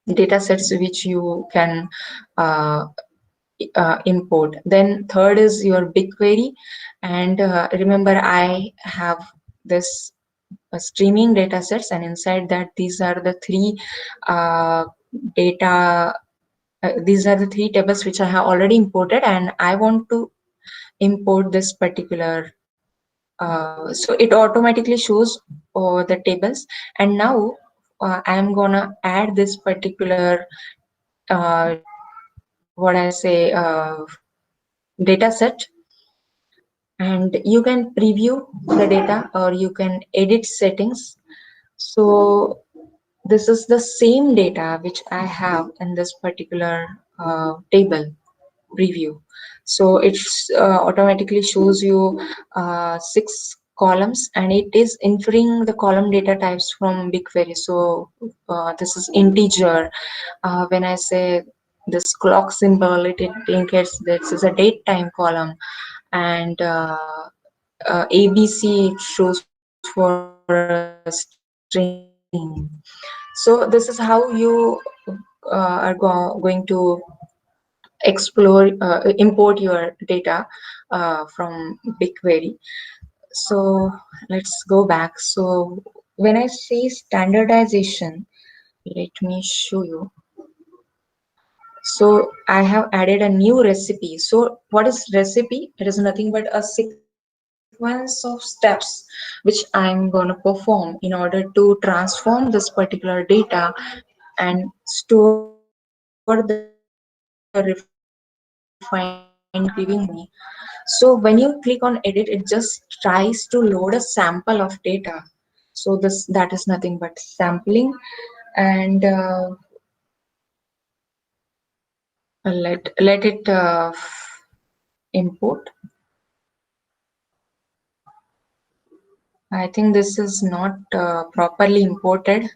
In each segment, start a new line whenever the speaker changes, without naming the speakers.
data sets which you can uh, import. Then third is your BigQuery, and remember I have this streaming data sets, and inside that these are the three uh, data these are the three tables which I have already imported, and I want to import this particular so it automatically shows the tables. And now I am gonna add this particular uh, what I say data set, and you can preview the data or you can edit settings. So this is the same data which I have in this particular table preview. So it automatically shows you 6 columns, and it is inferring the column data types from BigQuery. So this is integer. When I say this clock symbol, it indicates this is a date time column, and ABC it shows for a string. So this is how you are going to explore import your data from BigQuery. So let's go back. So when I say standardization, let me show you. So I have added a new recipe. So what is recipe? It is nothing but a sequence of steps which I'm going to perform in order to transform this particular data and store the refined data which the refined data is giving me. So when you click on edit, it just tries to load a sample of data. So that is nothing but sampling. And let it import. I think this is not properly imported.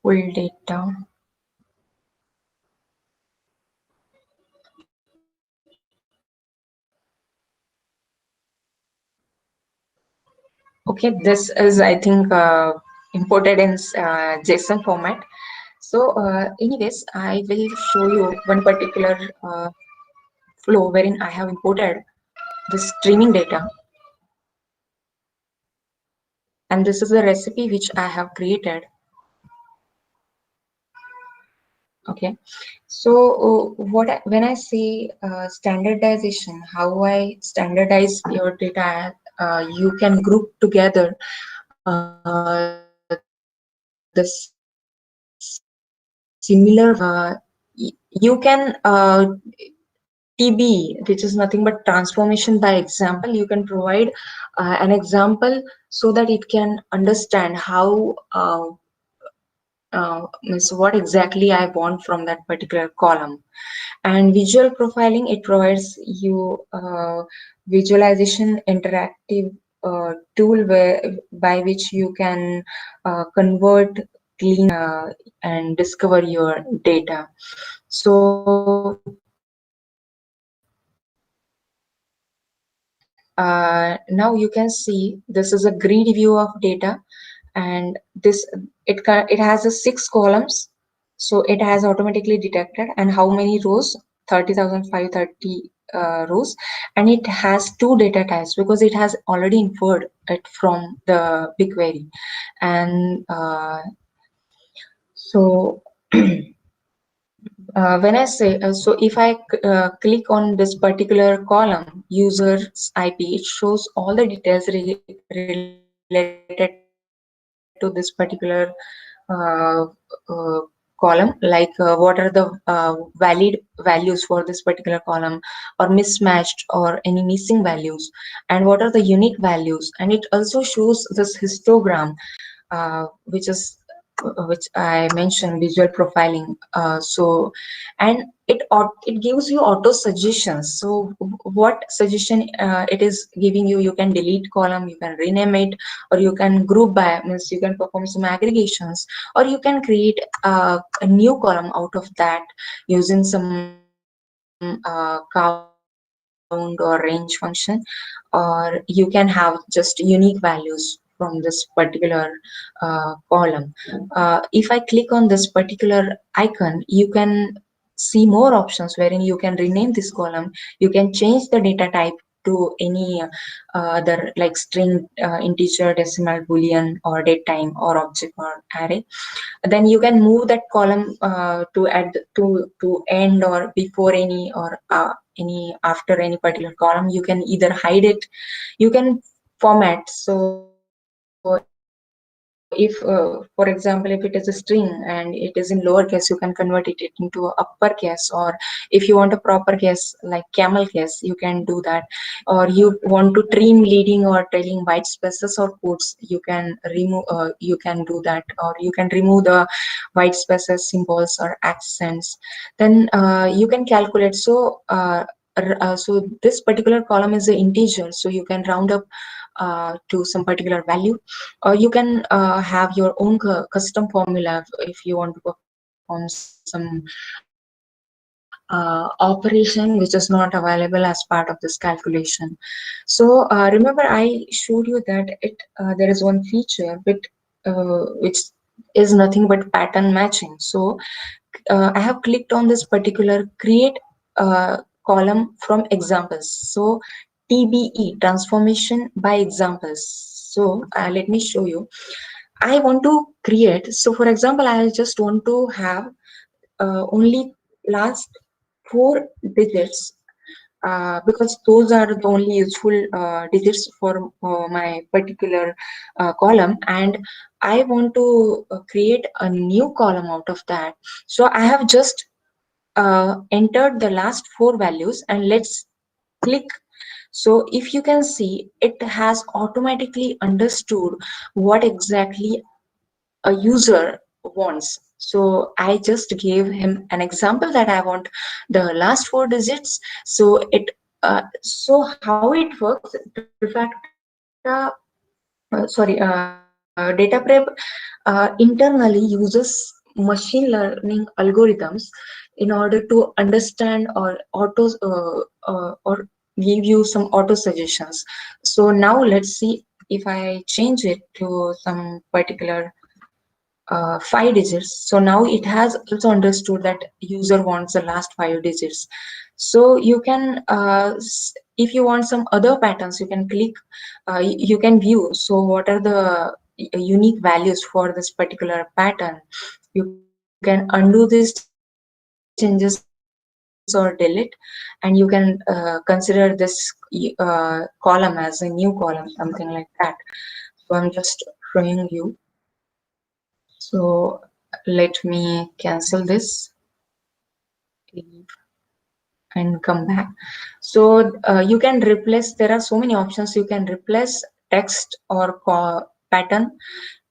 Full data. Okay, this is I think imported in JSON format. So anyways, I will show you one particular flow wherein I have imported the streaming data, and this is the recipe which I have created. Okay, so when I say standardization, how I standardize your data, you can group together the similar you can TB, which is nothing but transformation by example. You can provide an example so that it can understand how means what exactly I want from that particular column. And visual profiling, it provides you visualization interactive tool by which you can convert, clean, and discover your data. So now you can see this is a greedy view of data, and it has a 6 columns. So it has automatically detected, and how many rows? 30,530 rows. And it has 2 data types because it has already inferred it from the BigQuery. And so when I say so if I click on this particular column, user's IP, it shows all the details related to this particular uh, uh, column, like what are the valid values for this particular column, or mismatched, or any missing values, and what are the unique values. And it also shows this histogram, which is which I mentioned, visual profiling. So, and it gives you auto suggestions. So, what suggestion it is giving you? You can delete column, you can rename it, or you can group by. Means you can perform some aggregations, or you can create a new column out of that using some count or range function, or you can have just unique values. from this particular column. If I click on this particular icon, you can see more options wherein you can rename this column. You can change the data type to any other like string, integer, decimal, boolean, or date time, or object, or array. Then you can move that column to add to end or before any, or any after any particular column. You can either hide it, you can format. So if for example, if it is a string and it is in lowercase, you can convert it into uppercase, or if you want a proper case like camel case, you can do that. Or you want to trim leading or trailing white spaces or quotes, you can do that. Or you can remove the white spaces, symbols, or accents. Then you can calculate. So this particular column is an integer, so you can round up to some particular value, or you can have your own custom formula if you want to perform some operation which is not available as part of this calculation. So remember, I showed you that there is one feature which is nothing but pattern matching. So I have clicked on this particular create column from examples. So TBE, transformation by examples. So let me show you. I want to create. So for example, I just want to have only last four digits, because those are the only useful digits for my particular column, and I want to create a new column out of that. So I have just entered the last four values, and let's click. So if you can see, it has automatically understood what exactly a user wants. So I just gave him an example that I want the last four digits. So so how it works, Trifacta, Dataprep internally uses machine learning algorithms in order to understand or or give you some auto suggestions. So now let's see if I change it to some particular 5 digits. So now it has also understood that user wants the last 5 digits. So you can, if you want some other patterns, you can click, you can view. So what are the unique values for this particular pattern? You can undo these changes or delete, and you can consider this column as a new column, something like that. So I'm just showing you. So let me cancel this, leave, and come back. So you can replace, there are so many options. You can replace text or pattern,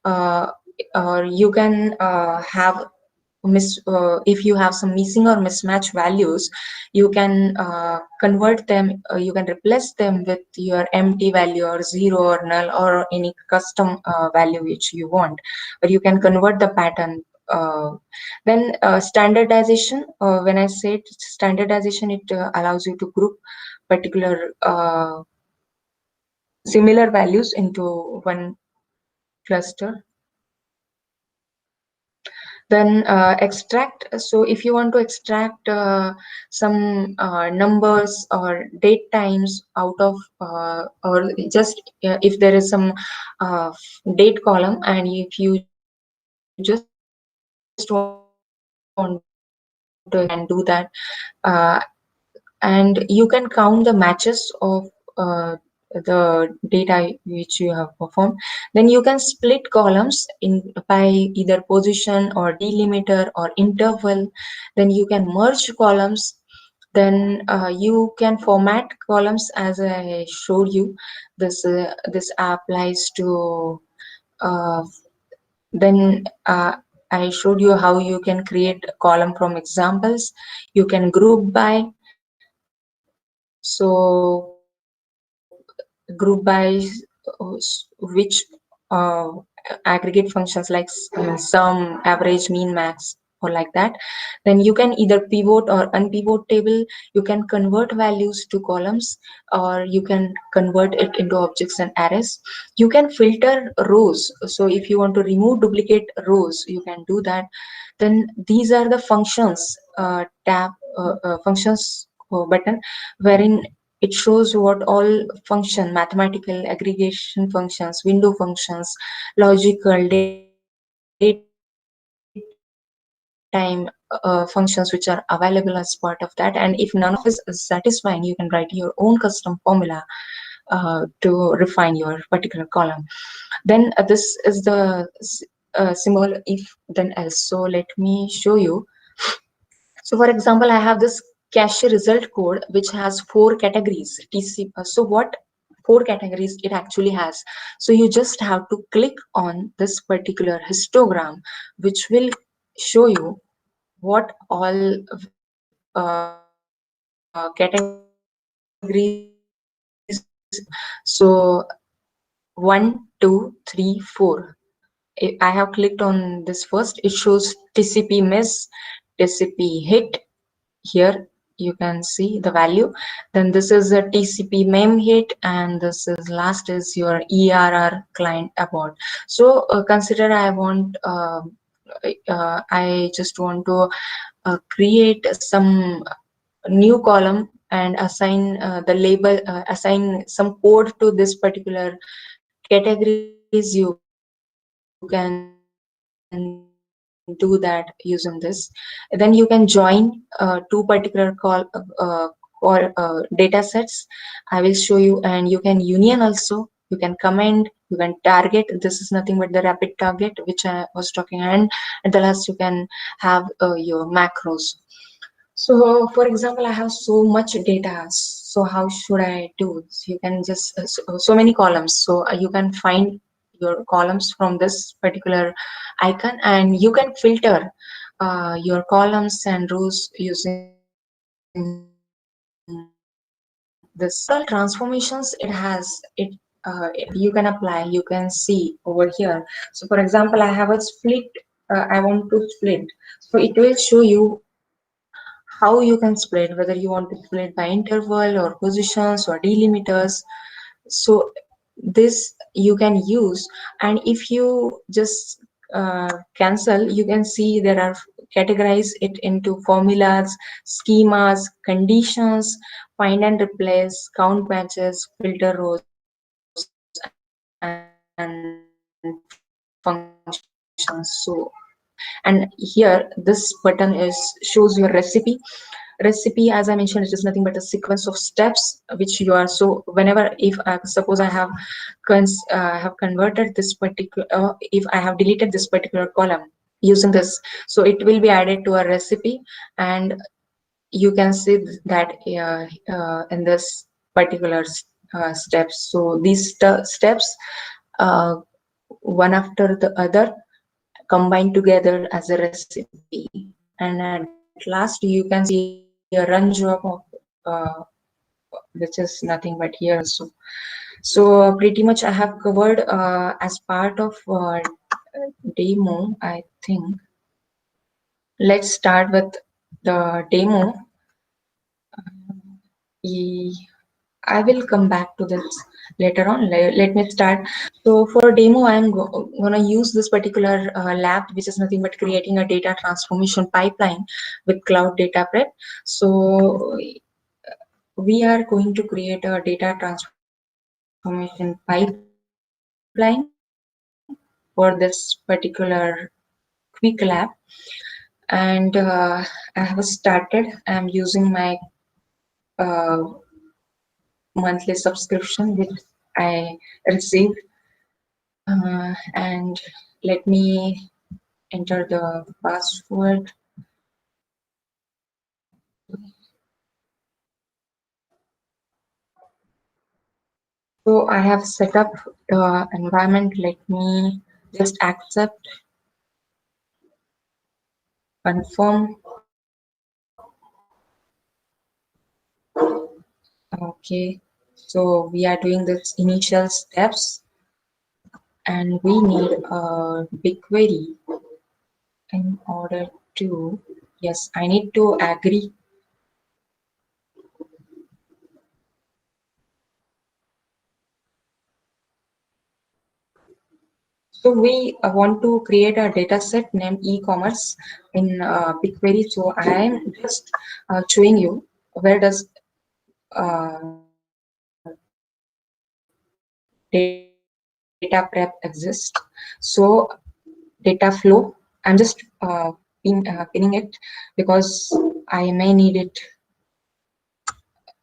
uh, or you can have if you have some missing or mismatch values, you can convert them, you can replace them with your empty value or zero or null or any custom value which you want, or you can convert the pattern. Then standardization, when I say standardization, it allows you to group particular similar values into one cluster. Then extract. So if you want to extract some numbers or date times out of, or just if there is some uh, date column, and if you just want to extract the date time, you can do that. uh, and you can count the matches of uh, the data which you have performed. Then you can split columns in by either position or delimiter or interval. Then you can merge columns. Then you can format columns as I showed you. This applies to uh, then I showed you how you can create a column from examples. You can group by. So group by which uh, aggregate functions like sum, average, mean, max. or like that. Then you can either pivot or unpivot table. You can convert values to columns, or you can convert it into objects and arrays. You can filter rows. So if you want to remove duplicate rows, you can do that. Then these are the functions tab functions button, wherein it shows what all function, mathematical, aggregation functions, window functions, logical, daytime functions which are available as part of that. And if none of is satisfying, you can write your own custom formula to refine your particular column. Then this is the simple if then else. So let me show you. So for example, I have this cache result code which has four categories. So what four categories it actually has? So you just have to click on this particular histogram, which will show you what all categories it has. So 1, 2, 3, 4. I have clicked on this first. It shows TCP miss, TCP hit. Here you can see the value. Then this is a TCP mem hit, and this is last is your ERR client abort. So consider I just want to create some new column and assign the label, assign some code to this particular categories. You can do that using this. Then you can join two particular data sets. I will show you, and you can union also. You can comment, you can target. This is nothing but the rapid target which I was talking. And at the last you can have your macros. So for example, I have so much data. So how should I do? So you can just so many columns. So you can find your columns from this particular icon, and you can filter your columns and rows using this. So these are all transformations it has. You can apply, you can see over here. So for example, I have a split. I want to split, so it will show you how you can split, whether you want to split by interval or positions or delimiters. So this you can use. And if you just cancel, you can see there are categorize it into formulas, schemas, conditions, find and replace, count matches, filter rows, and functions. And here this button is shows your recipe. Recipe, as I mentioned, it is nothing but a sequence of steps which you are. So whenever, if suppose I have have converted this particular, if I have deleted this particular column using this, so it will be added to a recipe. And you can see that in this particular steps. So these steps, uh, one after the other, combined together as a recipe. And at last you can see a run job of which is nothing but here also. So pretty much I have covered as part of demo, I think. Let's start with the demo. E- I will come back to this later on. Let me start. So for demo, I'm gonna use this particular lab, which is nothing but creating a data transformation pipeline with Cloud Dataprep. So we are going to create a data transformation pipeline for this particular quick lab. And I have started. I'm using my uh, monthly subscription which I received. And let me enter the password. So I have set up the environment. Let me just accept, confirm. Okay. So we are doing this initial steps, and we need a BigQuery. in order to, yes, I need to agree. So we want to create a data set named e-commerce in BigQuery. So I am just showing you where does data prep exist. So Dataflow, I'm just pinning it because I may need it.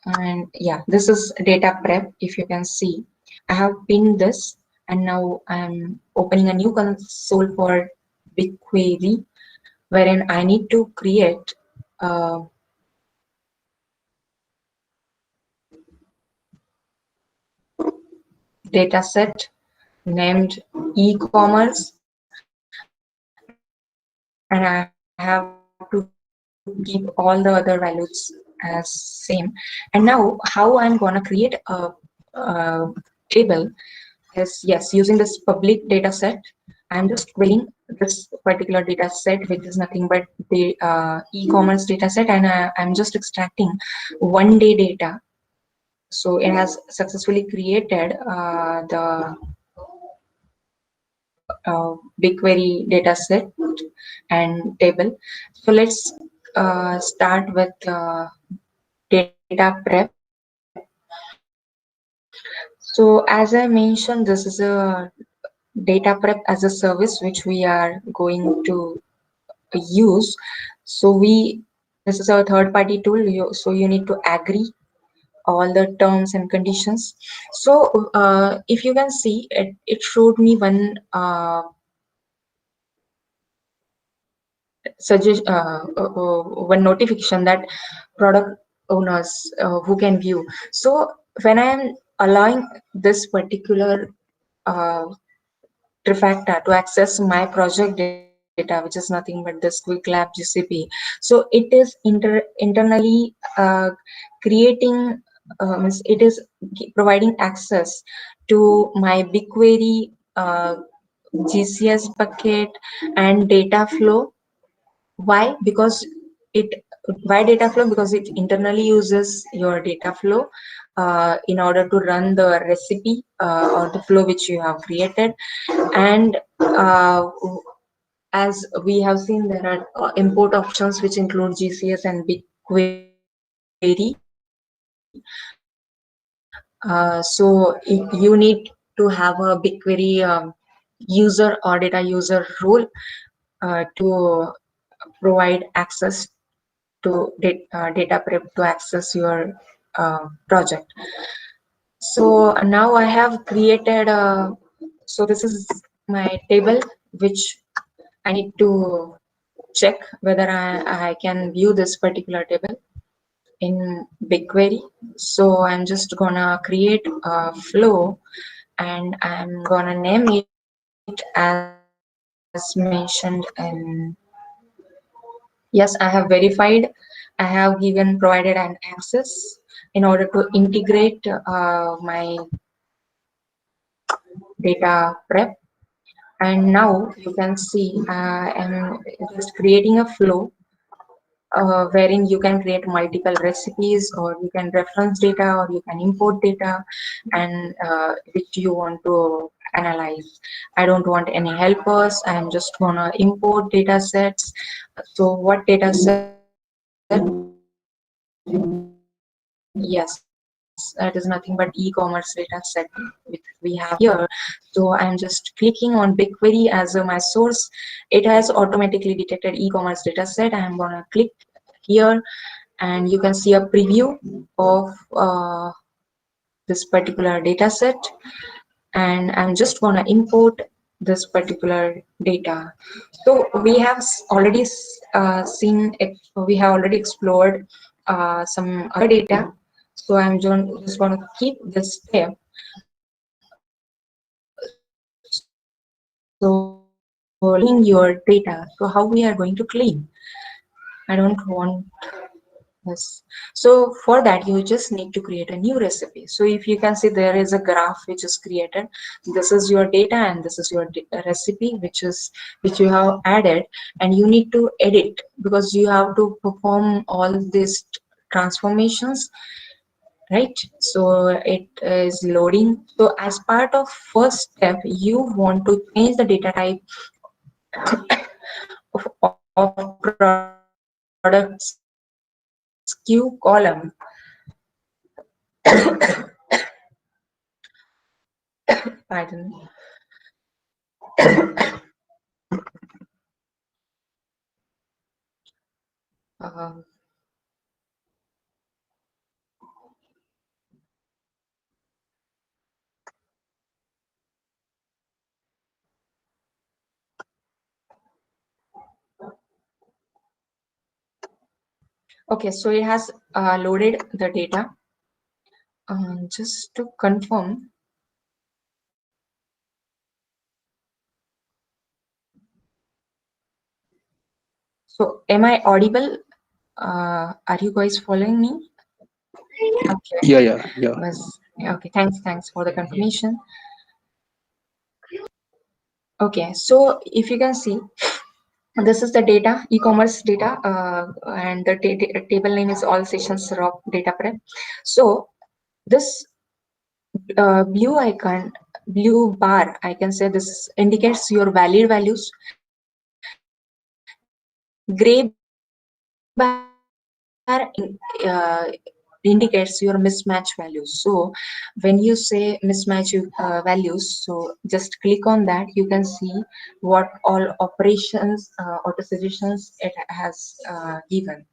And yeah, this is data prep. If you can see, I have pinned this, and now I'm opening a new console for BigQuery, wherein I need to create a data set named e-commerce, and I have to keep all the other values as same. And now how I'm gonna create a table is, yes, using this public data set. I'm just querying this particular data set, which is nothing but the e-commerce data set, and I'm just extracting 1 day data. So it has successfully created the BigQuery data set and table. So let's start with data prep. So as I mentioned, this is a data prep as a service which we are going to use. So this is our third party tool. So you need to agree all the terms and conditions. So if you can see, it showed me one suggest one notification that product owners who can view. So when I am allowing this particular uh, trifecta to access my project data, which is nothing but this quick lab GCP, so it is internally creating, means it is providing access to my BigQuery GCS bucket and data flow. Why? Because it why data flow? Because it internally uses your data flow in order to run the recipe or the flow which you have created. And as we have seen, there are import options which include GCS and BigQuery. So you need to have a BigQuery user or data user role to provide access to data prep to access your project. So now I have created so this is my table which I need to check whether I can view this particular table in BigQuery. So I'm just gonna create a flow, and I'm gonna name it as mentioned in, yes, I have verified. I have given provided an access in order to integrate my data prep. And now you can see I'm just creating a flow wherein you can create multiple recipes, or you can reference data, or you can import data, and which you want to analyze. I don't want any helpers. I'm just gonna import data sets. So what data set? Yes, that is nothing but e-commerce data set which we have here. So I'm just clicking on BigQuery as my source. It has automatically detected e-commerce data set. I'm gonna click here, and you can see a preview of this particular data set, and I'm just gonna import this particular data. So we have already we have already explored some other data. So I'm just gonna keep this step. So cleaning your data. So how we are going to clean? I don't want Yes. So for that, you just need to create a new recipe. So if you can see, there is a graph which is created. This is your data and this is your recipe, which you have added, and you need to edit because you have to perform all these transformations, right? So it is loading. So as part of first step, you want to change the data type of products queue column. Pardon. Uh, okay, so it has loaded the data. Just to confirm, so am I audible? Are you guys following me? Okay.
Yeah, yeah, yeah.
Was okay. Thanks for the confirmation. Okay, so if you can see, this is the data, e-commerce data, and the table name is all sessions raw data prep. So this blue icon, blue bar, I can say this indicates your valid values. Gray bar indicates your mismatch values. So when you say mismatch values, so just click on that. You can see what all operations, auto suggestions it has given.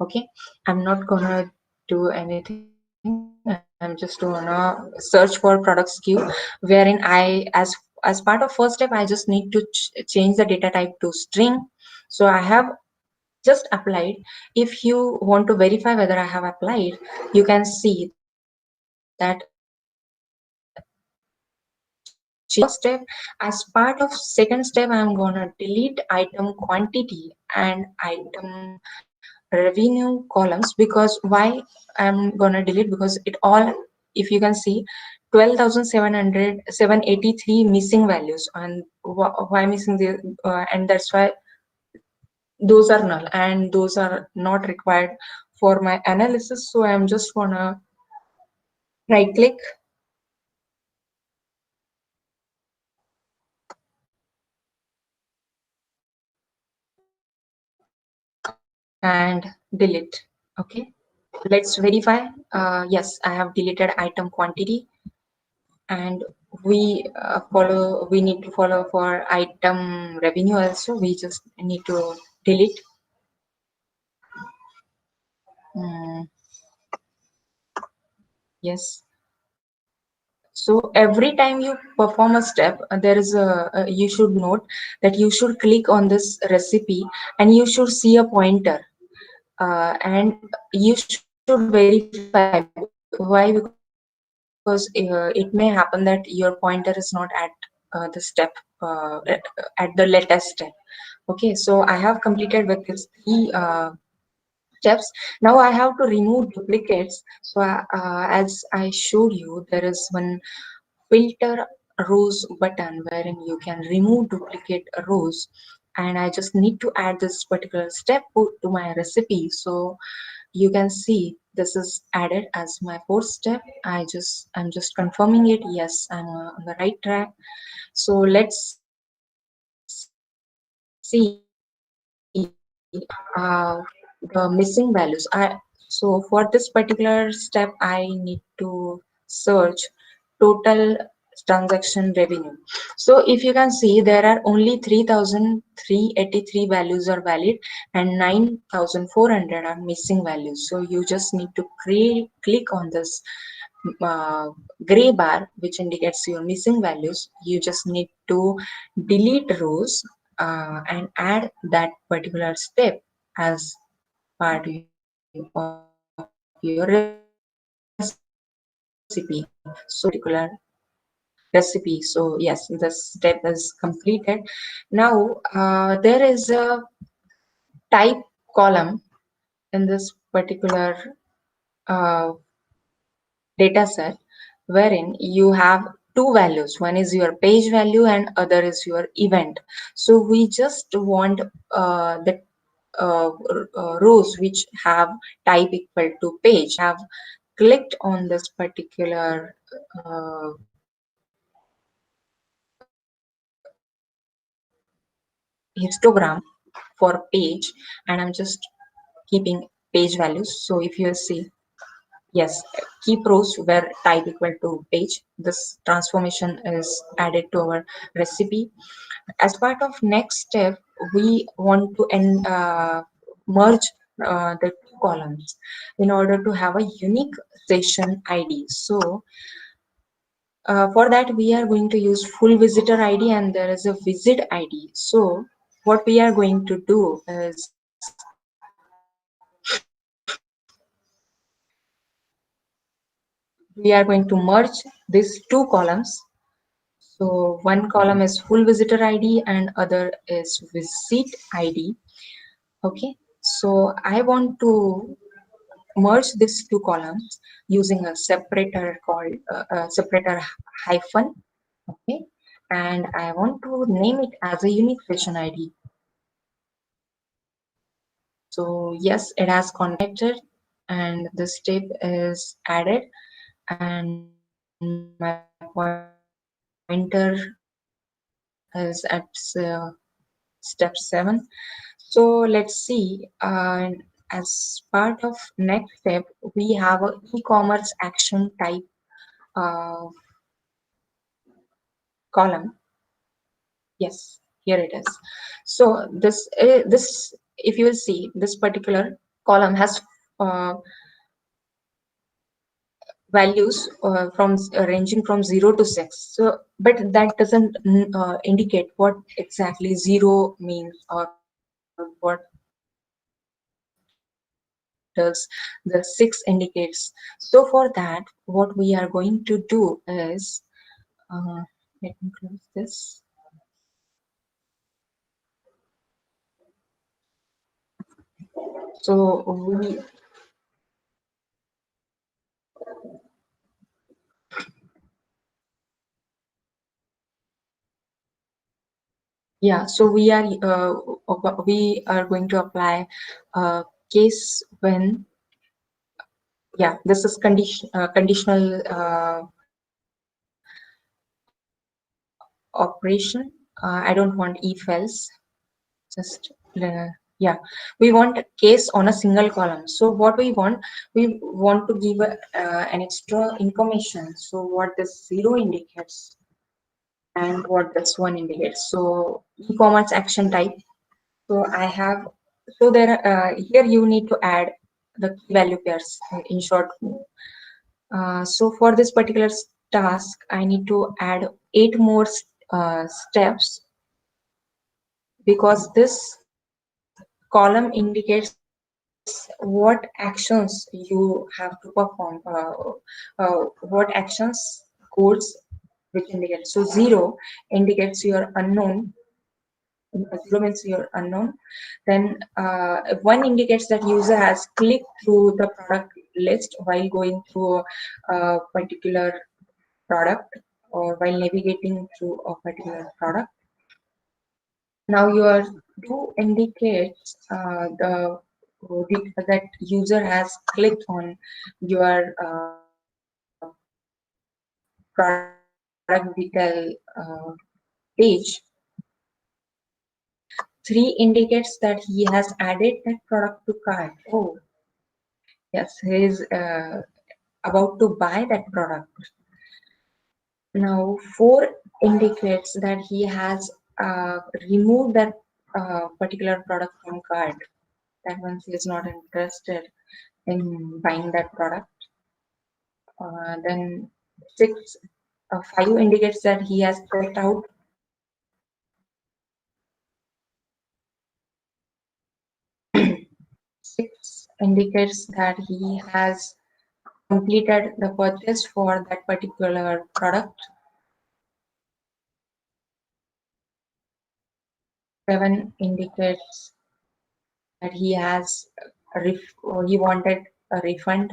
Okay, I'm not gonna do anything. I'm just gonna search for products queue, wherein as part of first step, I just need to change the data type to string. So I have just applied. If you want to verify whether I have applied, you can see that change the data type to string. So this is the first step. As part of second step, I'm gonna delete item quantity and item revenue columns. Because why I'm gonna delete? Because it all, if you can see, 12,783 missing values. And why missing the and that's why those are null and those are not required for my analysis. So I'm just gonna right click and delete. Okay, let's verify. Yes, I have deleted item quantity, and we need to follow for item revenue also. We just need to delete. Mm, yes. So every time you perform a step, there is you should note that you should click on this recipe and you should see a pointer, and you should verify. Why? Because it may happen that your pointer is not at the step, at the latest step. Okay, so I have completed with this three steps. Now I have to remove duplicates. So as I showed you, there is one filter rows button wherein you can remove duplicate rows, and I just need to add this particular step to my recipe. So you can see this is added as my fourth step. I'm just confirming it. Yes, I'm on the right track. So let's see the missing values. So for this particular step, I need to search total transaction revenue. So if you can see, there are only 3,383 values are valid and 9,400 are missing values. So you just need to click on this uh, gray bar which indicates your missing values. You just need to delete rows and add that particular step as part of your recipe. So yes, this is the particular recipe. So yes, this step is completed. Now there is a type column in this particular uh, data set wherein you have two values. One is your page value and other is your event. So we just want the rows which have type equal to page. Have clicked on this particular histogram for page, and I'm just keeping page values. So if you see, yes, keep rows where type equal to page. This transformation is added to our recipe. As part of next step, we want to merge the two columns in order to have a unique session ID. So for that, we are going to use full visitor ID and there is a visit ID. So what we are going to do is we are going to merge these two columns. So one column is full visitor ID and other is visit ID. Okay, so I want to merge these two columns using a separator called separator hyphen. Okay, and I want to name it as a unique session ID. So yes, it has connected and the step is added and my pointer is at step 7. So let's see, as part of next step, we have a e-commerce action type uh, column. Yes, here it is. So this, if you will see, this particular column has uh, values from ranging from 0 to 6. So but that doesn't indicate what exactly 0 means or what does the 6 indicates. So for that, what we are going to do is let me close this. So we, yeah, so we are going to apply a case when, yeah, this is conditional operation. I don't want if else, just yeah, we want a case on a single column. So what we want to give an extra information. So what this 0 indicates and what this 1 indicates. So e-commerce action type. So I have, so there here you need to add the key value pairs in short. So for this particular task, I need to add 8 more steps because this column indicates what actions you have to perform, what actions codes which indicate. So 0 indicates your unknown. 0 means you're unknown. Then 1 indicates that user has clicked through the product list while going through a particular product or while navigating through a particular product. Now your 2 indicates that user has clicked on your product detail page. 3 indicates that he has added that product to cart. Oh, yes, he is about to buy that product. Now, 4 indicates that he has removed that particular product from cart. That means he is not interested in buying that product. Then 5 indicates that he has checked out. 6 indicates that he has completed the purchase for that particular product. 7 indicates that he has he wanted a refund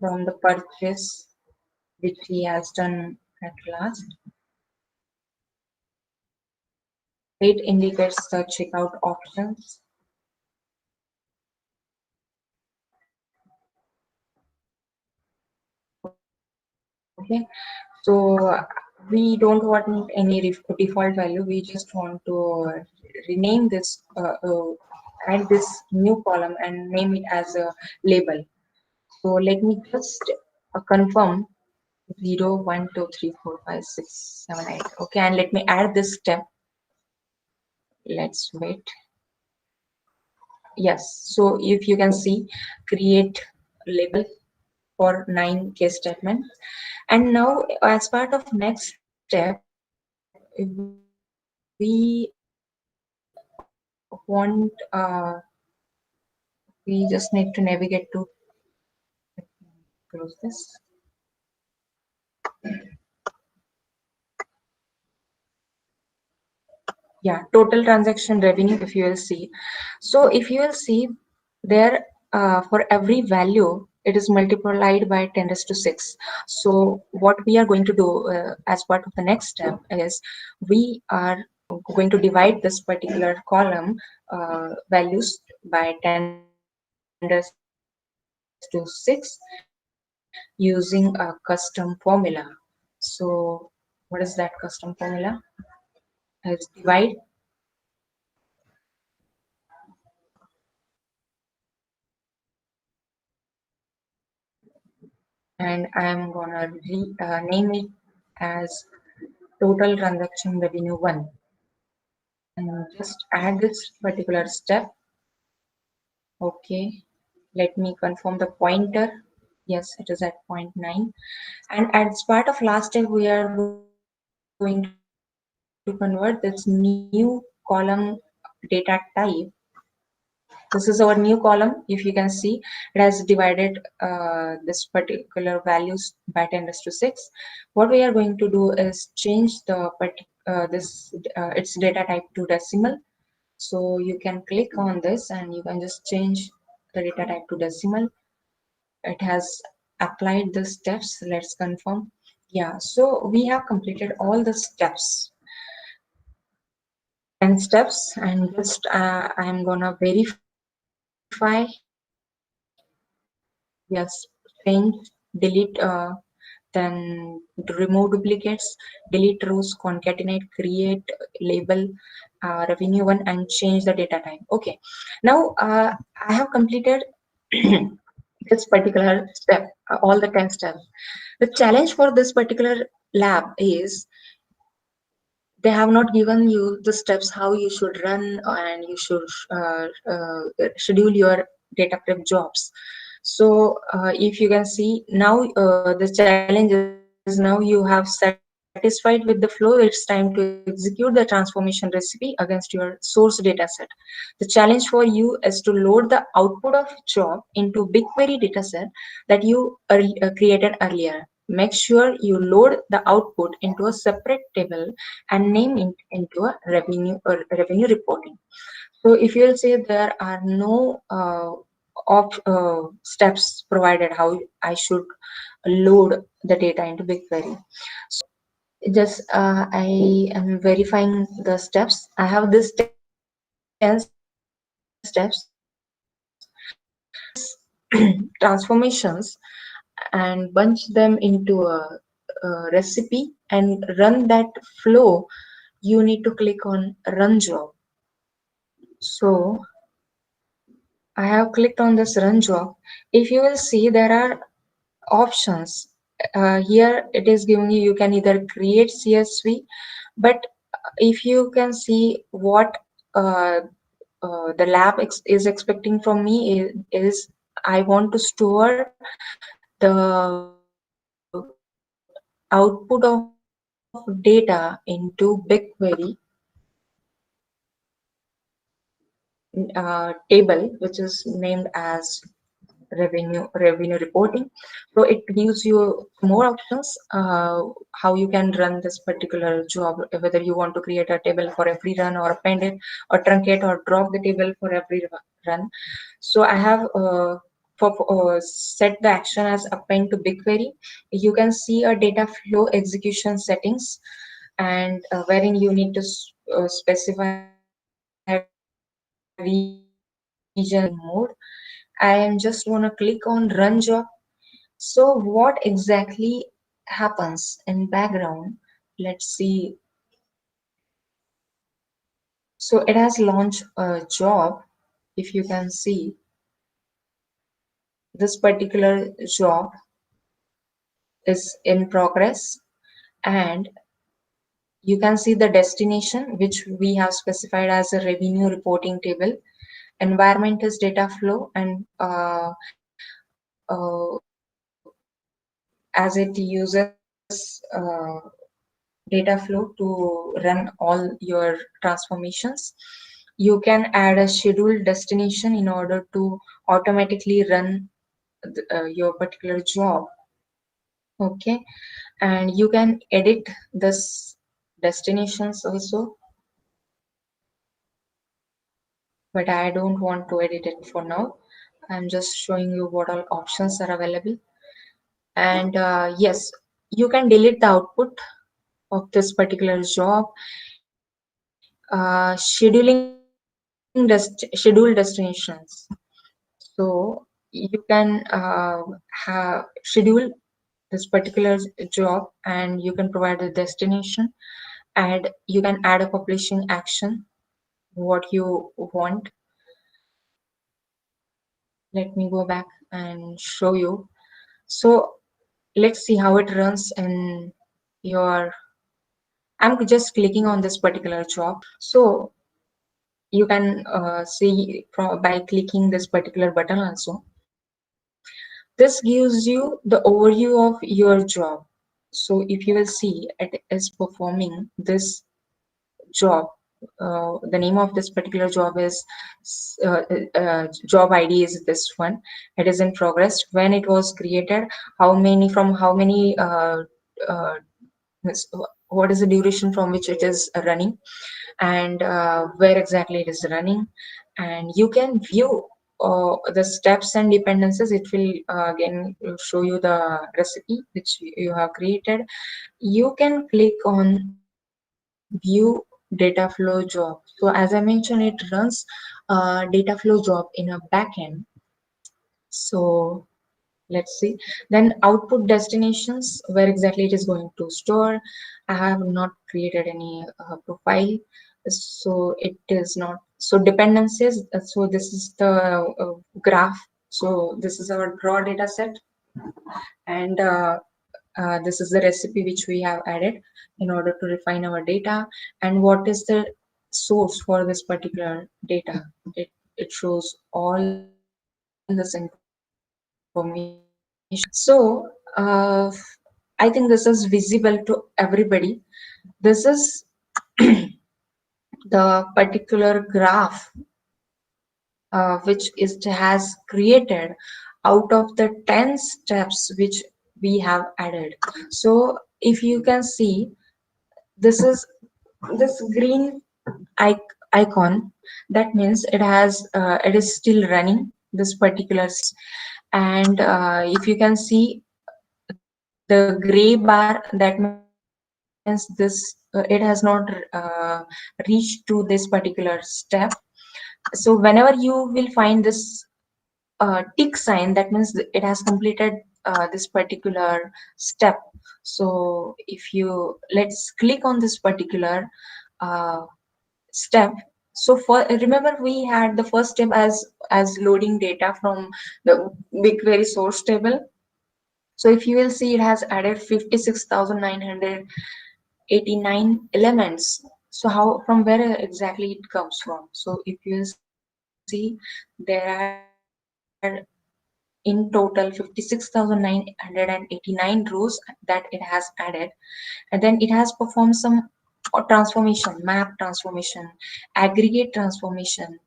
from the purchase which he has done at last. It indicates the checkout options. Okay, so we don't want any default value. We just want to rename this, add this new column and name it as a label. So let me just confirm 0, 1, 2, 3, 4, 5, 6, 7, 8. Okay, and let me add this step. Let's wait. Yes, so if you can see, create label for 9 case statements. And now, as part of next step, we want, we just need to navigate to close this. Yeah, total transaction revenue, if you will see. So if you will see there, for every value, it is multiplied by 10 raised to 6. So what we are going to do as part of the next step is we are going to divide this particular column values by 10 raised to 6 using a custom formula. So what is that custom formula? Is divide, and I am gonna name it as total transaction revenue 1, and just add this particular step. Okay, let me confirm the pointer. Yes, it is at point 9. And as part of last step, we are going to convert this new column data type. This is our new column. If you can see, it has divided this particular values by 10 raised to 6. What we are going to do is change the this its data type to decimal. So you can click on this and you can just change the data type to decimal. It has applied the steps. Let's confirm. Yeah, so we have completed all the steps, 10 steps, and just I'm gonna verify. Yes, change, delete, then remove duplicates, delete rows, concatenate, create label revenue one, and change the data type. Okay, now I have completed this particular step, all the 10 steps. The challenge for this particular lab is they have not given you the steps how you should run and you should schedule your data prep jobs. So if you can see now, the challenge is now you have satisfied with the flow. It's time to execute the transformation recipe against your source data set. The challenge for you is to load the output of job into BigQuery data set that you created earlier. Make sure you load the output into a separate table and name it into a revenue reporting. So if you'll say there are no steps provided how I should load the data into BigQuery. So just I am verifying the steps. I have this 10 steps. Now I am going to take this transformations and bunch them into a recipe and run that flow. You need to click on run job. So I have clicked on this run job. If you will see, there are options. Here it is giving you, you can either create CSV, but if you can see what uh, the lab is expecting from me is I want to store the output of data into BigQuery table, which is named as revenue reporting. So it gives you more options how you can run this particular job, whether you want to create a table for every run or append it or truncate or drop the table for every run. So I have set the action as append to BigQuery. You can see a data flow execution settings, and wherein you need to specify region mode. I am just want to click on run job. So what exactly happens in background? Let's see. So it has launched a job. If you can see, this particular job is in progress, and you can see the destination which we have specified as a revenue reporting table. Environment is data flow, and as it uses data flow to run all your transformations. You can add a scheduled destination in order to automatically run your particular job. Okay, and you can edit this destinations also, but I don't want to edit it for now. I'm just showing you what all options are available. And yes, you can delete the output of this particular job. Schedule destinations. So you can schedule this particular job, and you can provide the destination, and you can add a publishing action what you want. Let me go back and show you. So let's see how it runs in your. I'm just clicking on this particular job. So you can see by clicking this particular button also. This gives you the overview of your job. So if you will see, it is performing this job. The name of this particular job is job ID is this one. It is in progress. When it was created, how many uh, what is the duration from which it is running, and where exactly it is running. And you can view the steps and dependencies. It will again show you the recipe which you have created. You can click on view Dataflow job. So as I mentioned, it runs Dataflow job in a backend. So let's see. Then output destinations, where exactly it is going to store. I have not created any profile, so it is not. So dependencies, so this is the graph. So this is our raw data set, and this is the recipe which we have added in order to refine our data. And what is the source for this particular data? It shows all this information. So I think this is visible to everybody. This is the particular graph which is has created out of the 10 steps which we have added. So if you can see, this is this green icon. That means it is still running this particular steps. And if you can see the gray bar, that means this it has not reached to this particular step. So whenever you will find this tick sign, that means it has completed this particular step. So if you let's click on this particular uh, step. So for remember, we had the first step as loading data from the BigQuery source table. So if you will see, it has added 56,989 elements. So how, from where exactly it comes from? So if you will see, there are in total 56,989 rows that it has added. And then it has performed some transformation, map transformation, aggregate transformation.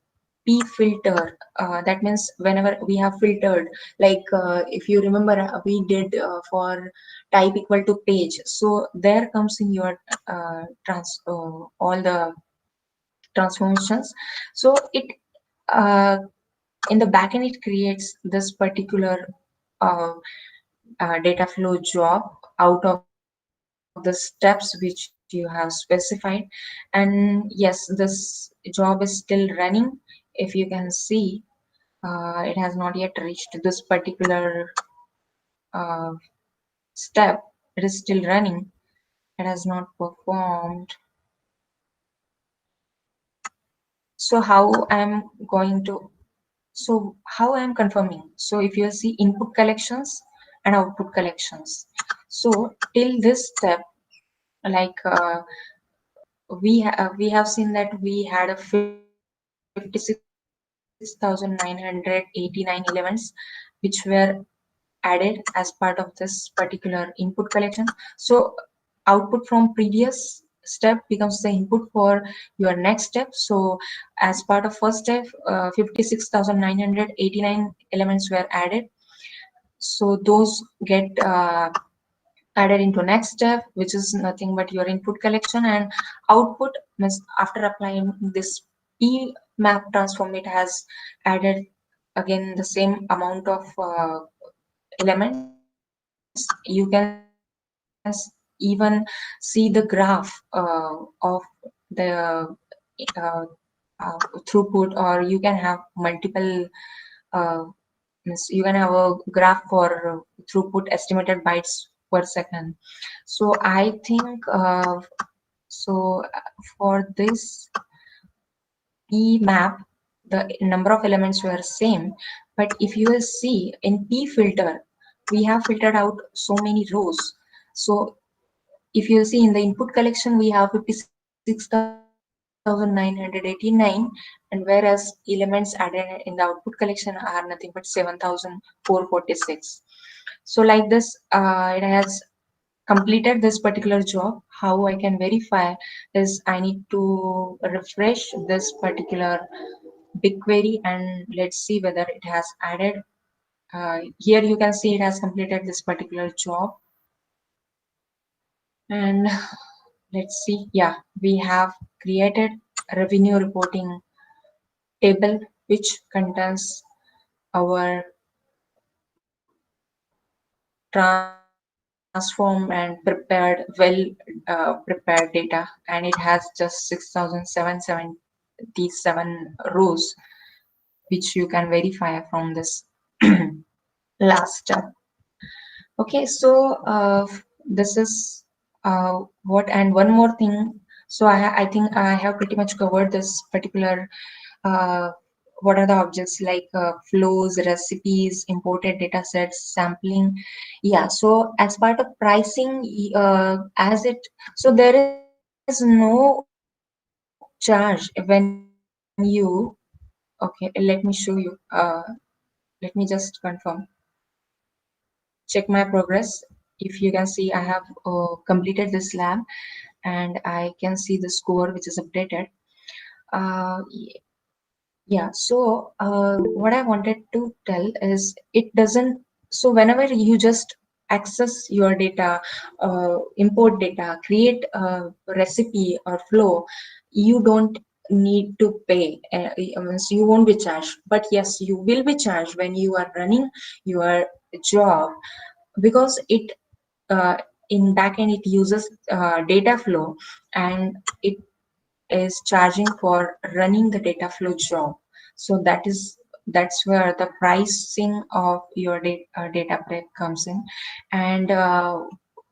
p filter. That means whenever we have filtered, like if you remember, we did for type equal to page. So there comes in your all the transformations. So it uh, in the backend it creates this particular uh, data flow job out of the steps which you have specified. And yes, this job is still running. If you can see, it has not yet reached this particular uh, step. It is still running. It has not performed. So how I'm going to, so how I'm confirming? So if you see input collections and output collections. So till this step, like we have seen that we had a 56,989 elements which were added as part of this particular input collection. So output from previous step becomes the input for your next step. So as part of first step, 56,989 elements were added. So those get added into next step, which is nothing but your input collection. And output means after applying this p map transform, it has added again the same amount of elements. You can even see the graph of the uh, throughput, or you can have multiple uh, means you can have a graph for throughput estimated bytes per second. So I think so for this p map, the number of elements were same, but if you will see in p filter, we have filtered out so many rows. So if you see in the input collection, we have 56,989, and whereas elements added in the output collection are nothing but 7,446. So like this, it has completed this particular job. How I can verify is I need to refresh this particular BigQuery, and let's see whether it has added. Here you can see it has completed this particular job. And let's see, yeah, we have created a revenue reporting table which contains our transformed and prepared, prepared data, and it has just 6,777 rows, which you can verify from this last step. Okay, so this is what, and one more thing. So I think I have pretty much covered this particular uh, what are the objects, like flows, recipes, imported data sets, sampling. Yeah, so as part of pricing, as it, so there is no charge when you, okay, let me show you. Let me just confirm. Check my progress. If you can see, I have completed this lab, and I can see the score which is updated. Yeah, so what I wanted to tell is it doesn't, so whenever you just access your data, import data, create a recipe or flow, you don't need to pay. Means you won't be charged. But yes, you will be charged when you are running your job, because it uh, in backend it uses data flow, and it is charging for running the data flow job. So that's where the pricing of your data prep comes in. And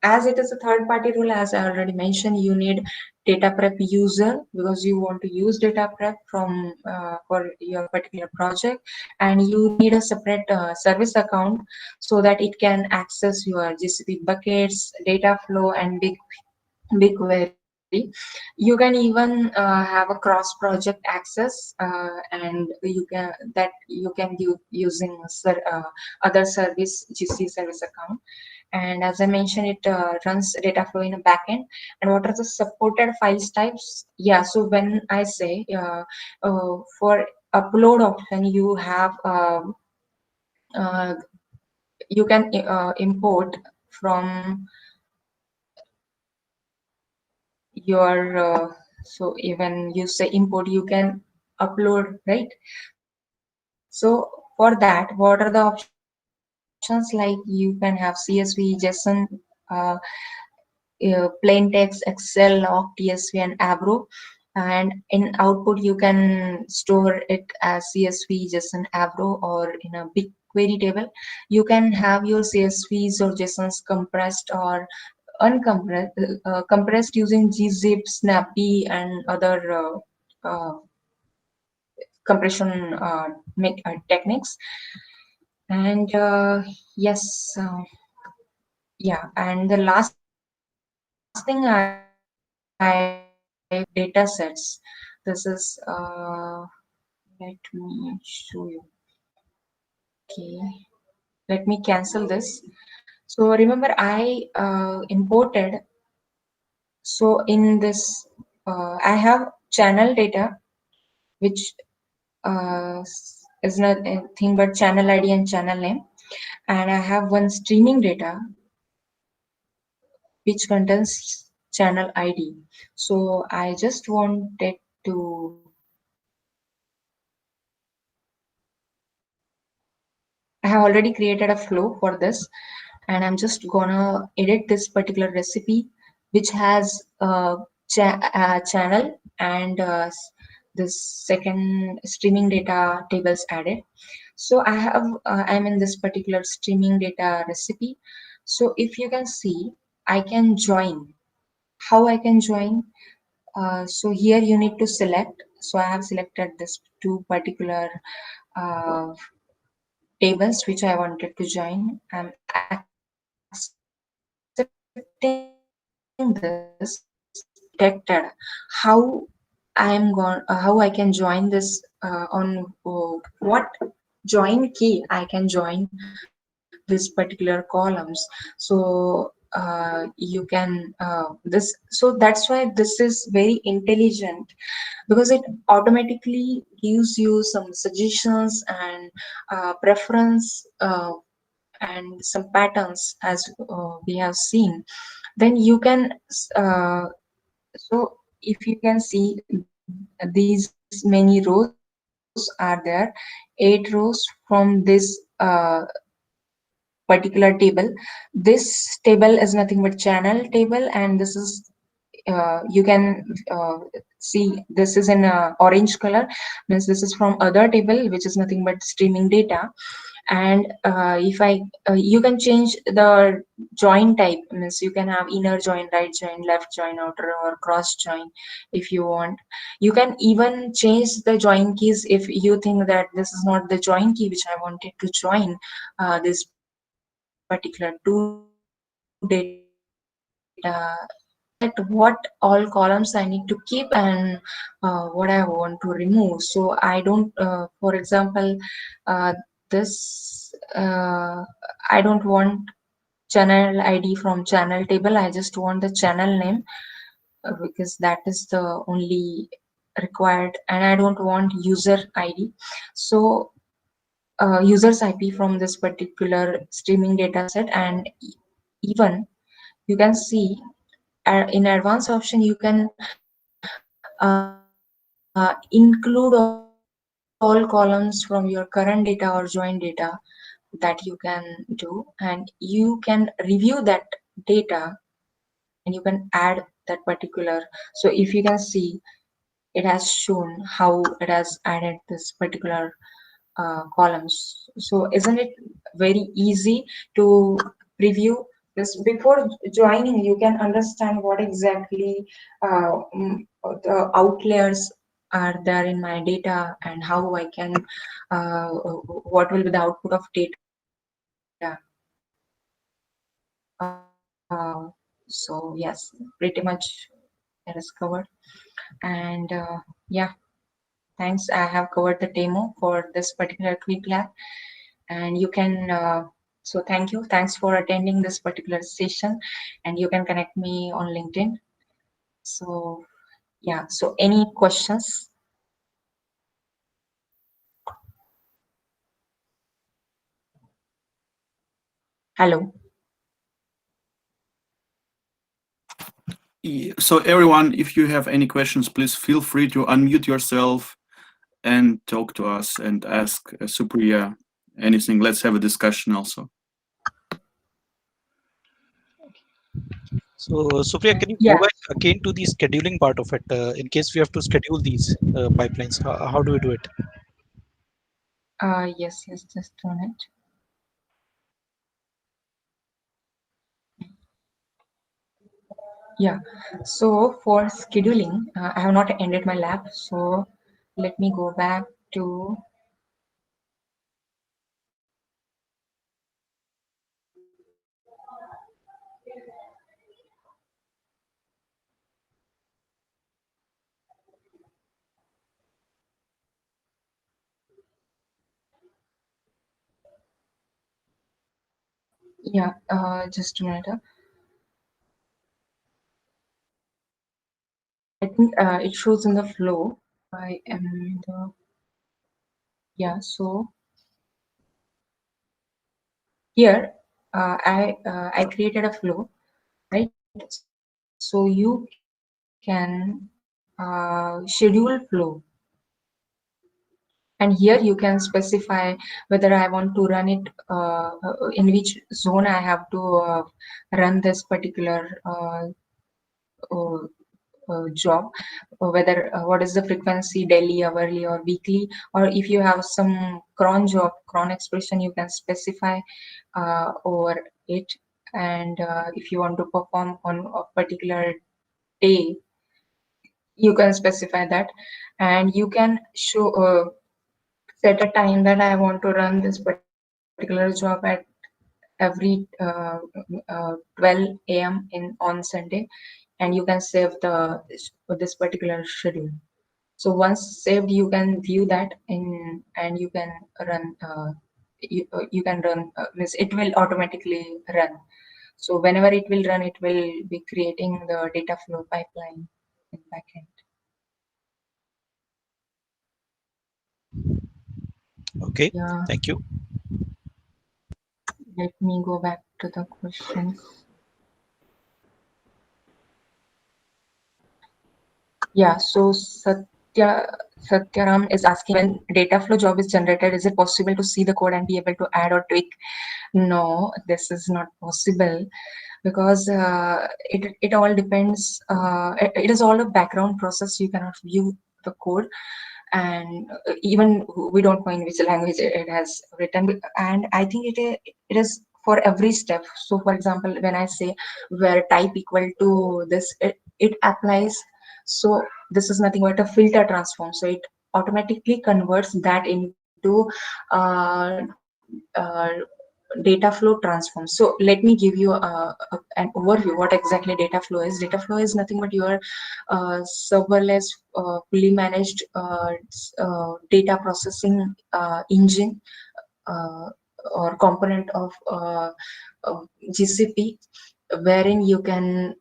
as it is a third party rule, as I already mentioned, you need data prep user, because you want to use data prep from for your particular project, and you need a separate service account so that it can access your GCP buckets, data flow, and BigQuery. You can even have a cross project access, and you can that you can do using other service GC service account. And as I mentioned, it runs data flow in a backend. And what are the supported files types? Yeah, so when I say for upload option, you have uh, you can import from your so even you say import, you can upload, right? So for that, what are the options? Like you can have CSV, JSON, uh, plain text, Excel, log, TSV, and Avro. And in output, you can store it as CSV, JSON, Avro, or in a BigQuery table. You can have your CSVs or JSONs compressed or uncompressed, compressed using gzip, snappy, and other compression techniques. And yes, yeah. And the last thing I data sets. This is let me show you. Okay, let me cancel this. So remember, I imported. So in this, I have channel data, which is nothing but channel ID and channel name, and I have one streaming data which contains channel ID. So I just wanted to I have already created a flow for this, and I'm just gonna edit this particular recipe, which has channel and this second streaming data tables added. So I have I'm in this particular streaming data recipe. So if you can see, I can join. How I can join? So here you need to select. So I have selected this two particular uh, tables which I wanted to join. I'm accepting this. Then it detected how how I can join this on what join key I can join this particular columns. So you can this so that's why this is very intelligent, because it automatically gives you some suggestions and preference and some patterns as we have seen. Then you can so if you can see, these many rows are there, 8 rows from this particular table. This table is nothing but channel table, and this is you can see this is in orange color, means this is from other table which is nothing but streaming data. And if I you can change the join type, means you can have inner join, right join, left join, outer or cross join if you want. You can even change the join keys if you think that this is not the join key which I wanted to join this particular two data. So I can select what all columns I need to keep and what I want to remove. So I don't, for example, this I don't want channel ID from channel table. I just want the channel name because that is the only required, and I don't want user ID. So users IP from this particular streaming data set. And even you can see in advanced option you can include all columns from your current data or joint data that you can do, and you can review that data and you can add that particular. So if you can see, it has shown how it has added this particular columns. So isn't it very easy to preview this? Before joining, you can understand what exactly the outliers are there in my data, and how I can uh, what will be the output of data. So yes, pretty much it is covered. And yeah, thanks. I have covered the demo for this particular quick lab, and you can. So thank you. Thanks for attending this particular session, and you can connect me on LinkedIn. So yeah. So any questions? Hello.
So everyone, if you have any questions, please feel free to unmute yourself and talk to us and ask Supriya anything. Let's have a discussion also.
So, Supriya, can you go
Yeah.
back again to the scheduling part of it? In case we have to schedule these pipelines, how do we do it?
Yes, just a minute. Yeah. So for scheduling, I have not ended my lab. So let me go back to, yeah, just a minute. I think it shows in the flow. I am the, yeah, so here I created a flow, right? So you can schedule flow, and here you can specify whether I want to run it in which zone I have to run this particular uh, job, whether what is the frequency, daily, hourly, or weekly, or if you have some cron job, cron expression, you can specify over it. And if you want to perform on a particular day, you can specify that, and you can show set a time that I want to run this particular job at every 12 a.m. in on Sunday, and you can save this particular schedule. So once saved, you can view that in, and you can run. You can run. Means it will automatically run. So whenever it will run, it will be creating the data flow pipeline in backend.
Okay,
Yeah.
thank you.
Let me go back to the questions. Yeah, so Satyaram is asking, when Dataflow job is generated, is it possible to see the code and be able to add or tweak? No, this is not possible, because it all depends. It is all a background process. You cannot view the code, and even we don't know in which language it has written. And I think it is for every step. So for example, when I say where type equal to this, it applies. So this is nothing but a filter transform, so it automatically converts that into uh, uh, data flow transform. So let me give you an overview what exactly data flow is. Data flow is nothing but your serverless, fully managed data processing engine, uh, or component of GCP, wherein you can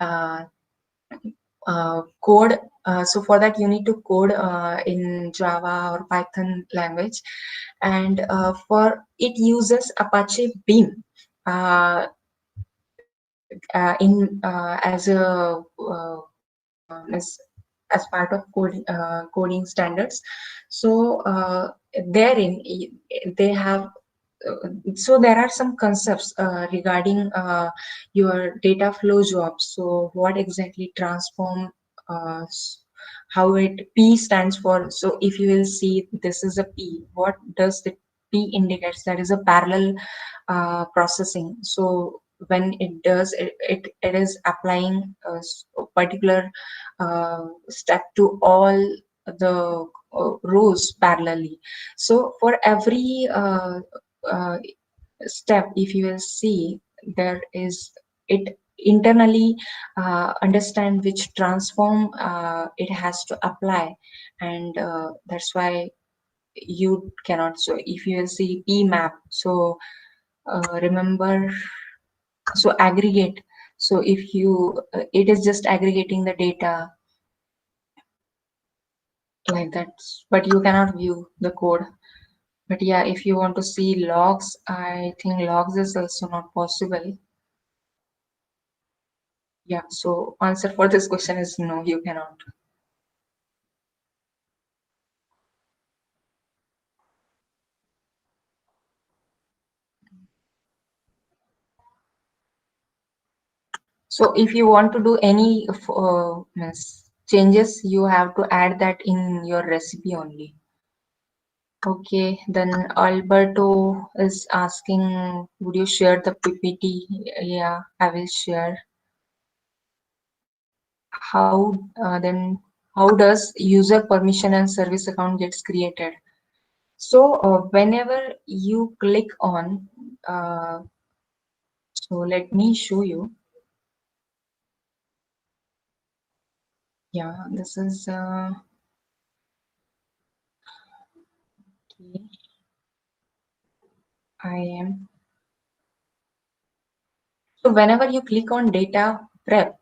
code. So for that, you need to code in Java or Python language, and for it uses Apache Beam uh, in as a as part of coding standards. So therein they have so there are some concepts regarding your data flow job. So what exactly transform, how it P stands for. So if you will see, this is a P. What does the P indicates? That is a parallel processing. So when it does it is applying a particular step to all the rows parallelly. So for every step, if you will see, there is it internally understand which transform it has to apply, and that's why you cannot. So if you will see P map, so remember, so aggregate. So if you it is just aggregating the data like that, but you cannot view the code. But yeah, if you want to see logs, I think logs is also not possible. Yeah, so answer for this question is no, you cannot. So if you want to do any changes, you have to add that in your recipe only. Okay, then Alberto is asking, would you share the PPT? Yeah, I will share. Then how does user permission and service account gets created? So whenever you click on, uh, so let me show you. Yeah, this is okay. I am. So whenever you click on data prep,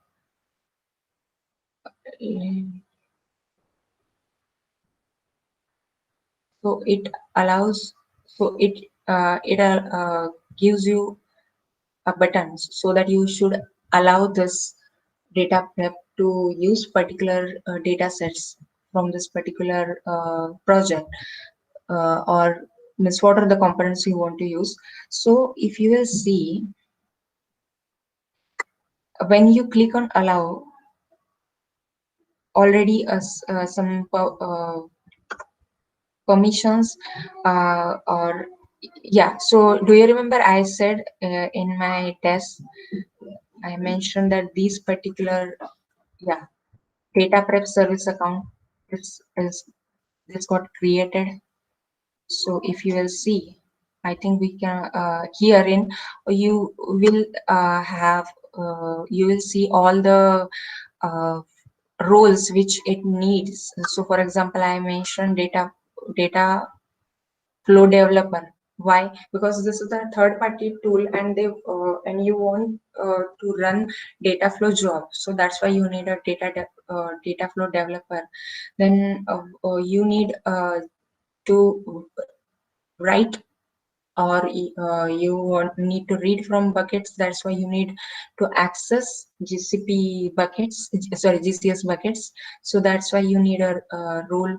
so it allows, so it gives you a buttons so that you should allow this data prep to use particular data sets from this particular project, or means what are the components you want to use. So if you will see, when you click on allow, already some permissions, or yeah, so do you remember I said in my test, I mentioned that these particular, yeah, data prep service account is this got created. So if you will see, I think we can herein you will have you will see all the uh, roles which it needs. So for example, I mentioned data flow developer. Why? Because this is a third party tool, and they and you want to run data flow job, so that's why you need a data flow developer. Then you need to write, or you need to read from buckets, that's why you need to access GCP buckets, sorry, GCS buckets. So that's why you need a role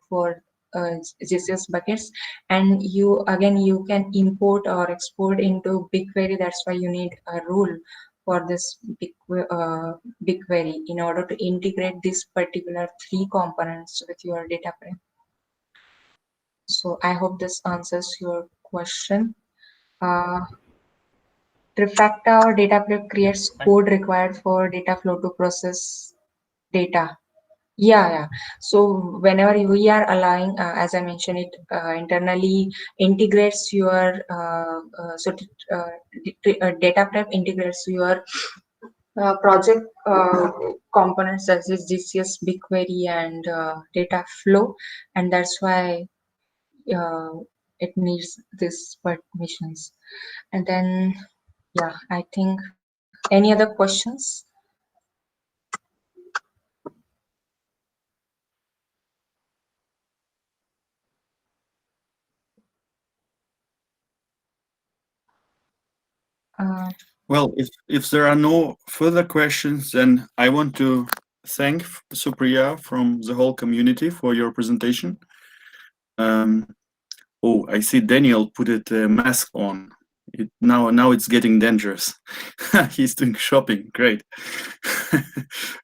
for GCS buckets. And you again, you can import or export into BigQuery, that's why you need a rule for this BigQuery in order to integrate this particular three components with your data frame. So I hope this answers your question. Uh, Trifecta or data prep creates code required for data flow to process data. Yeah, yeah. So whenever we are allowing, as I mentioned, it internally integrates your data prep integrates your project components such as GCS, BigQuery, and data flow, and that's why uh, it needs these permissions. And then, yeah, I think any other questions? Uh,
Well, if there are no further questions, then I want to thank Supriya from the whole community for your presentation. Oh, I see Daniel put a mask on. Now it's getting dangerous. He's doing shopping. Great.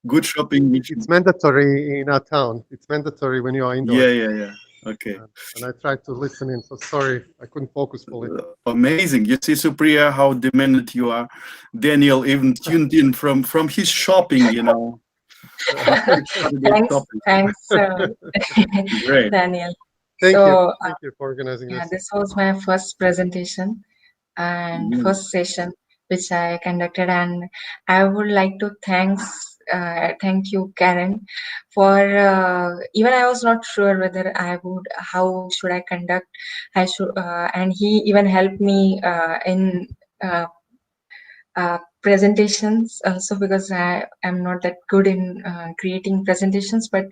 Good shopping.
It's mandatory in our town. It's mandatory when you are indoors.
Yeah. Okay.
And I tried to listen in, so sorry, I couldn't focus fully.
Amazing. You see, Supriya, how demanded you are. Daniel even tuned in from his shopping, you know.
thanks,
Great.
Daniel.
Thank
So,
you. Thank you for organizing
yeah,
this.
this was my first presentation and first session which I conducted, and I would like to thank you, Karen, for even I was not sure whether I would, how should I conduct, I should, and he even helped me in uh, presentations also, because I am not that good in creating presentations, but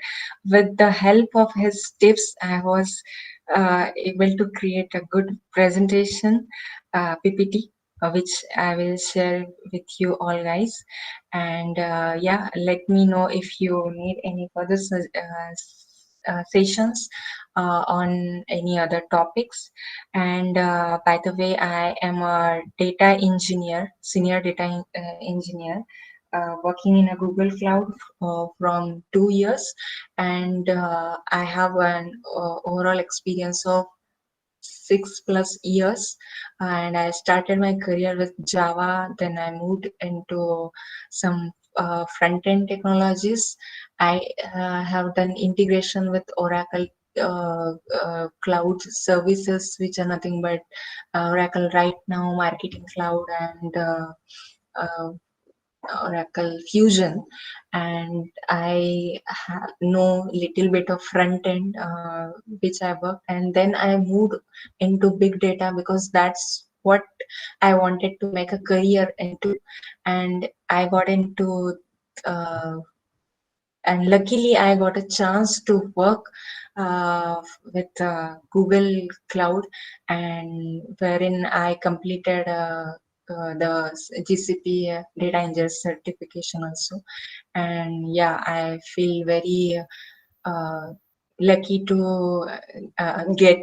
with the help of his tips, I was able to create a good presentation, PPT, which I will share with you all guys. And yeah, let me know if you need any further sessions on any other topics. And by the way, I am a data engineer, senior data engineer, working in a Google Cloud from 2 years, and I have an overall experience of 6+ years. And I started my career with Java, then I moved into some front end technologies. I have done integration with Oracle cloud services, which are nothing but Oracle Right Now, Marketing Cloud, and uh, Oracle Fusion. And I know little bit of front end, which I worked, and then I moved into big data because that's what I wanted to make a career into. And I got into uh, and luckily I got a chance to work with Google Cloud, and wherein I completed the GCP data engineer certification also. And yeah, I feel very uh, lucky to get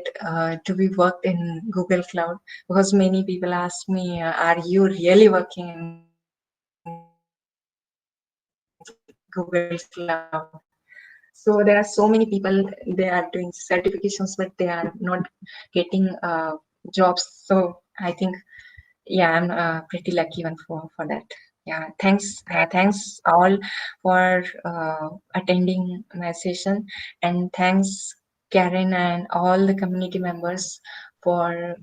to be worked in Google Cloud, because many people ask me, are you really working in Google Cloud? So there are so many people, they are doing certifications, but they are not getting jobs. So I think, yeah, I'm pretty lucky one for that. Yeah, thanks all for attending my session, and thanks Karen and all the community members for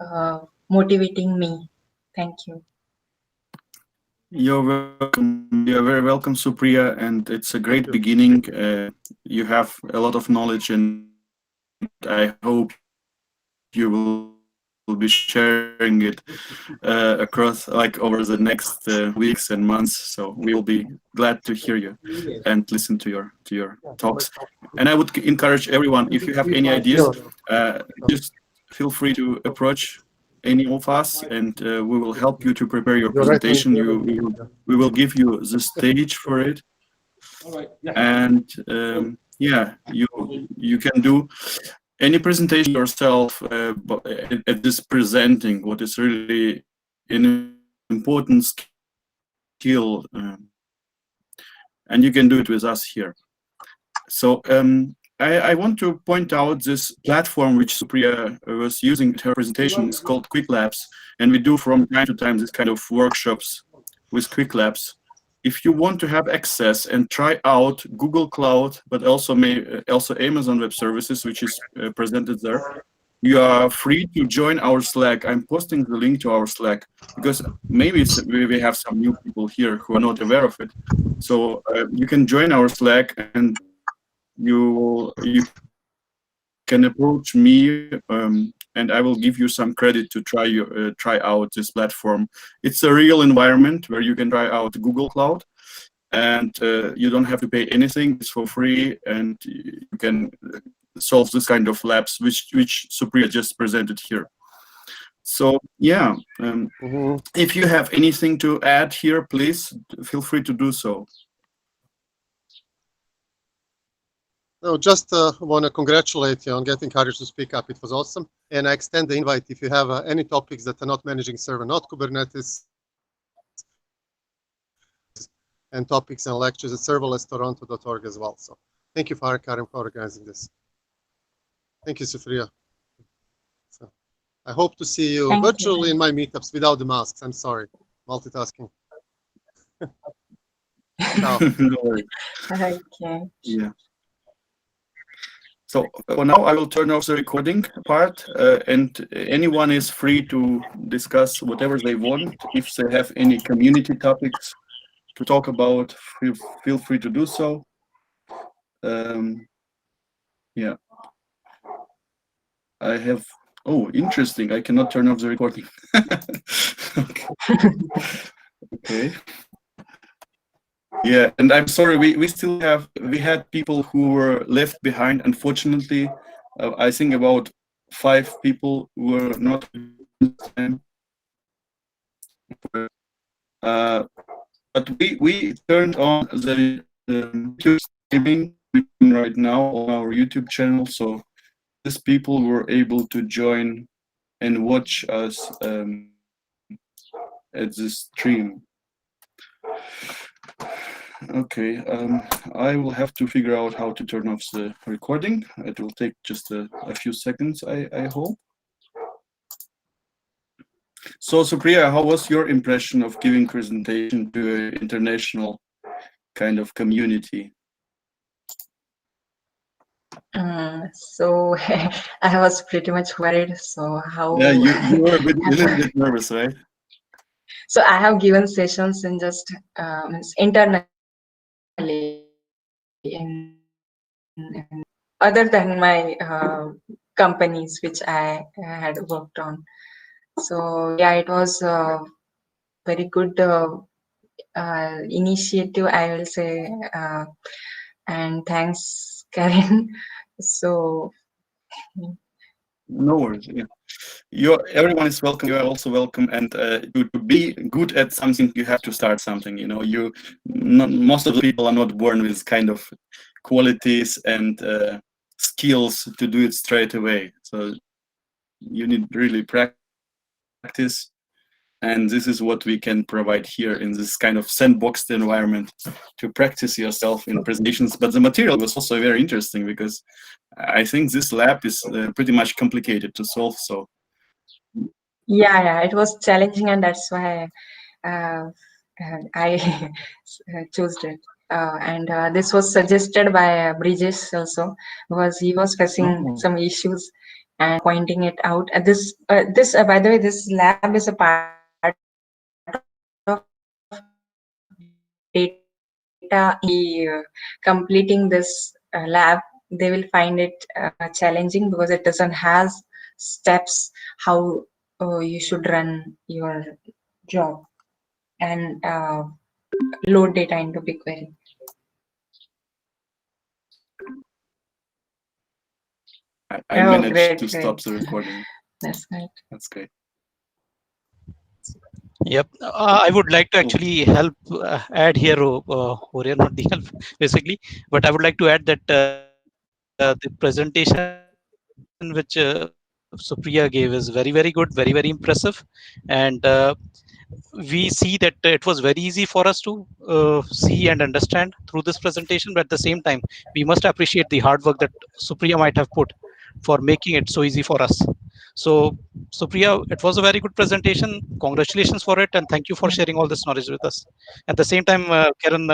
motivating me. Thank you.
You're welcome. You're very welcome, Supriya, and it's a great beginning. You have a lot of knowledge, and I hope you will be sharing it across, like, over the next weeks and months. So we will be glad to hear you and listen to your talks. And I would encourage everyone, if you have any ideas, just feel free to approach any of us, and we will help you to prepare your presentation. We will give you the stage for it, and yeah, you can do any presentation yourself at this presenting, what is really an important skill, and you can do it with us here. So I want to point out this platform which Supriya was using at her presentation. It's called Quick Labs, and we do from time to time this kind of workshops with Quick Labs. If you want to have access and try out Google Cloud, but also also Amazon Web Services, which is presented there, you are free to join our Slack. I'm posting the link to our Slack because maybe we have some new people here who are not aware of it. So you can join our Slack, and you can approach me, and I will give you some credit to try out this platform. It's a real environment where you can try out Google Cloud, and you don't have to pay anything. It's for free, and you can solve this kind of labs which Supriya just presented here. So yeah, if you have anything to add here, please feel free to do so.
No, just want to congratulate you on getting courage to speak up. It was awesome. And I extend the invite if you have any topics that are not managing server, not Kubernetes, and topics and lectures at serverlesstoronto.org as well. So thank you, Karim, for organizing this. Thank you, Supriya. So I hope to see you virtually in my meetups without the masks. I'm sorry, multitasking.
No worries.
Okay.
Yeah. So for now, I will turn off the recording part, and anyone is free to discuss whatever they want. If they have any community topics to talk about, feel free to do so. Yeah. I have, oh, interesting. I cannot turn off the recording. Okay. Yeah, and I'm sorry, we still had people who were left behind, unfortunately. I think about 5 people were not time. But we turned on the YouTube streaming right now on our YouTube channel, so these people were able to join and watch us at the stream. Okay, I will have to figure out how to turn off the recording. It will take just a few seconds, I hope. So, Supriya, how was your impression of giving presentation to an international kind of community?
So I was pretty much worried. So how?
Yeah, you were a little bit nervous, right?
So I have given sessions in just internally in other than my companies which I had worked on. So yeah, it was a very good initiative, I will say, and thanks, Karen. So
No worries. Yeah. Everyone is welcome. You are also welcome. And to be good at something, you have to start something. You know, most of the people are not born with kind of qualities and skills to do it straight away. So you need really practice. And this is what we can provide here in this kind of sandboxed environment to practice yourself in presentations. But the material was also very interesting because I think this lab is pretty much complicated to solve. So
yeah, it was challenging, and that's why I chose it. And this was suggested by Brijesh also, because he was facing some issues and pointing it out. By the way, this lab is a part of data. Completing this lab, they will find it challenging because it doesn't have steps how you should run your job and load data into BigQuery.
I managed to stop the recording.
That's great.
That's great.
Yep, I would like to actually help add here, or not the help basically, but I would like to add that the presentation which Supriya gave is very, very good, very, very impressive, and we see that it was very easy for us to see and understand through this presentation. But at the same time, we must appreciate the hard work that Supriya might have put for making it so easy for us. So, Supriya, it was a very good presentation. Congratulations for it, and thank you for sharing all this knowledge with us. At the same time, Karen,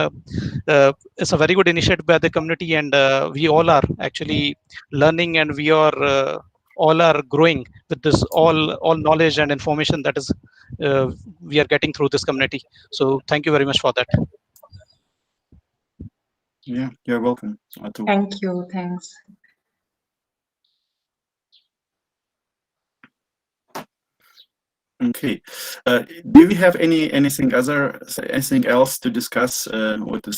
it's a very good initiative by the community, and we all are actually learning, and we are all are growing with this all knowledge and information that is we are getting through this community. So, thank you very much for that.
Yeah, you're welcome.
Thank you. Thanks.
Okay. Do we have anything else to discuss? What to